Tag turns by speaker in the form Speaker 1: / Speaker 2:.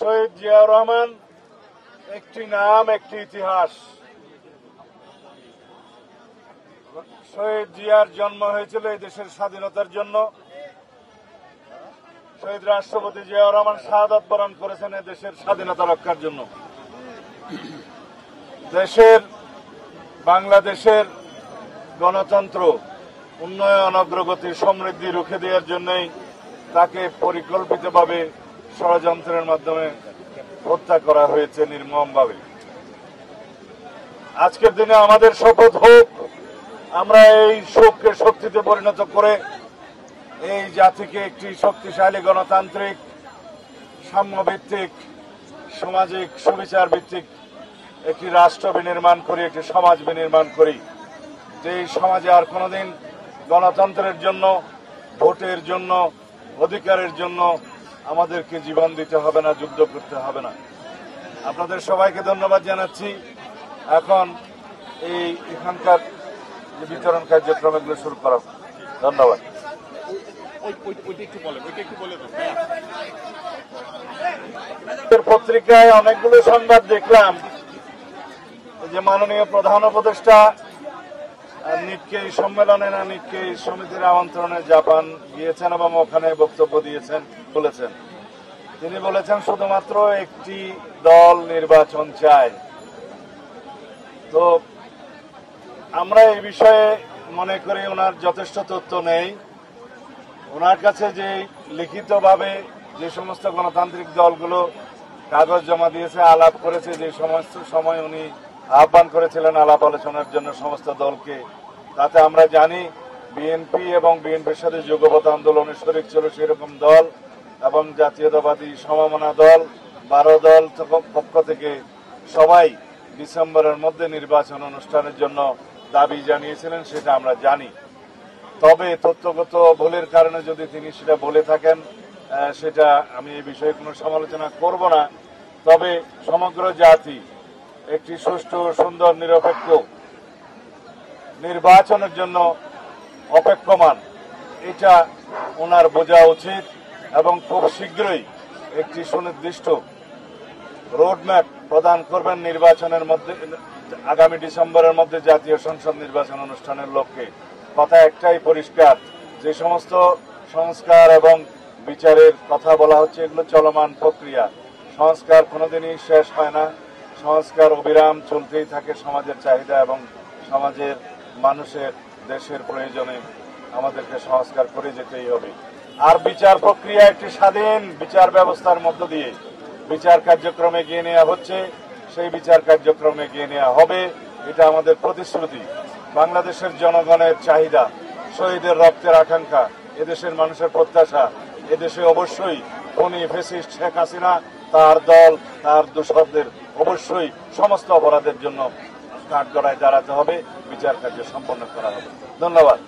Speaker 1: শহীদ জিয়াউর রহমান একটি নাম, একটি ইতিহাস। শহীদ জিয়ার জন্ম হয়েছিল এই দেশের স্বাধীনতার জন্য। শহীদ রাষ্ট্রপতি জিয়াউর রহমান শাহাদাত বরণ করেছেন এই দেশের স্বাধীনতা রক্ষার জন্য। বাংলাদেশের গণতন্ত্র, উন্নয়ন, অগ্রগতি, সমৃদ্ধি রুখে দেওয়ার জন্যই তাকে পরিকল্পিতভাবে ষড়যন্ত্রের মাধ্যমে হত্যা করা হয়েছে নির্মমভাবে। আজকের দিনে আমাদের শপথ হোক, আমরা এই শোককে শক্তিতে পরিণত করে এই জাতিকে একটি শক্তিশালী গণতান্ত্রিক, সাম্যভিত্তিক, সামাজিক সুবিচার ভিত্তিক একটি রাষ্ট্র বিনির্মাণ করি, একটি সমাজ বিনির্মাণ করি, যে সমাজে আর কোনোদিন গণতন্ত্রের জন্য, ভোটের জন্য, অধিকারের জন্য আমাদেরকে জীবন দিতে হবে না, যুদ্ধ করতে হবে না। আপনাদের সবাইকে ধন্যবাদ জানাচ্ছি। এখন এখানকার যে বিতরণ কার্যক্রম এগুলো শুরু করা। ধন্যবাদ। পত্রিকায় অনেকগুলো সংবাদ দেখলাম যে মাননীয় প্রধান উপদেষ্টা নিক্কেই সম্মেলনে না নিক্কেই সমিতির আমন্ত্রণে জাপান গিয়েছেন এবং ওখানে বক্তব্য বলেছেন। তিনি বলেছেন শুধুমাত্র একটি দল নির্বাচন চায়। তো আমরা এই বিষয়ে মনে করি ওনার যথেষ্ট তথ্য নেই। ওনার কাছে যে লিখিতভাবে যে সমস্ত গণতান্ত্রিক দলগুলো কাগজ জমা দিয়েছে, আলাপ করেছে, যে সমস্ত সময় উনি আহ্বান করেছিলেন আলাপ আলোচনার জন্য সমস্ত দলকে, তাতে আমরা জানি বিএনপি এবং বিএনপির সাথে যুগপৎ আন্দোলনে শরিক ছিল সেরকম দল এবং জাতীয়তাবাদী সমমনা দল 12 দল পক্ষ থেকে সবাই ডিসেম্বরের মধ্যে নির্বাচন অনুষ্ঠানের জন্য দাবি জানিয়েছিলেন, সেটা আমরা জানি। তবে তথ্যগত ভুলের কারণে যদি তিনি সেটা বলে থাকেন, সেটা আমি এই বিষয়ে কোনো সমালোচনা করব না। তবে সমগ্র জাতি একটি সুষ্ঠু, সুন্দর, নিরপেক্ষ নির্বাচনের জন্য অপেক্ষমান, এটা ওনার বোঝা উচিত এবং খুব শীঘ্রই একটি সুনির্দিষ্ট রোডম্যাপ প্রদান করবেন নির্বাচনের মধ্যে, আগামী ডিসেম্বরের মধ্যে জাতীয় সংসদ নির্বাচন অনুষ্ঠানের লক্ষ্যে। কথা একটাই পরিষ্কার, যে সমস্ত সংস্কার এবং বিচারের কথা বলা হচ্ছে এগুলো চলমান প্রক্রিয়া। সংস্কার কোনোদিনই শেষ হয় না, সংস্কার অবিরাম চলতেই থাকে। সমাজের চাহিদা এবং সমাজের মানুষের, দেশের প্রয়োজনে আমাদেরকে সংস্কার করে যেতেই হবে। আর বিচার প্রক্রিয়া একটি স্বাধীন বিচার ব্যবস্থার মধ্য দিয়ে বিচার কার্যক্রমে এগিয়ে নেওয়া হচ্ছে, সেই বিচার কার্যক্রমে এগিয়ে নেওয়া হবে, এটা আমাদের প্রতিশ্রুতি। বাংলাদেশের জনগণের চাহিদা, শহীদের রক্তের আকাঙ্ক্ষা, এদেশের মানুষের প্রত্যাশা, এদেশে অবশ্যই খুনি ফ্যাসিস্ট শেখ হাসিনা, তার দল, তার দোসরদের অবশ্যই সমস্ত অপরাধের জন্য কাঠগড়ায় দাঁড়াতে হবে, বিচার কার্য সম্পন্ন করা হবে। ধন্যবাদ।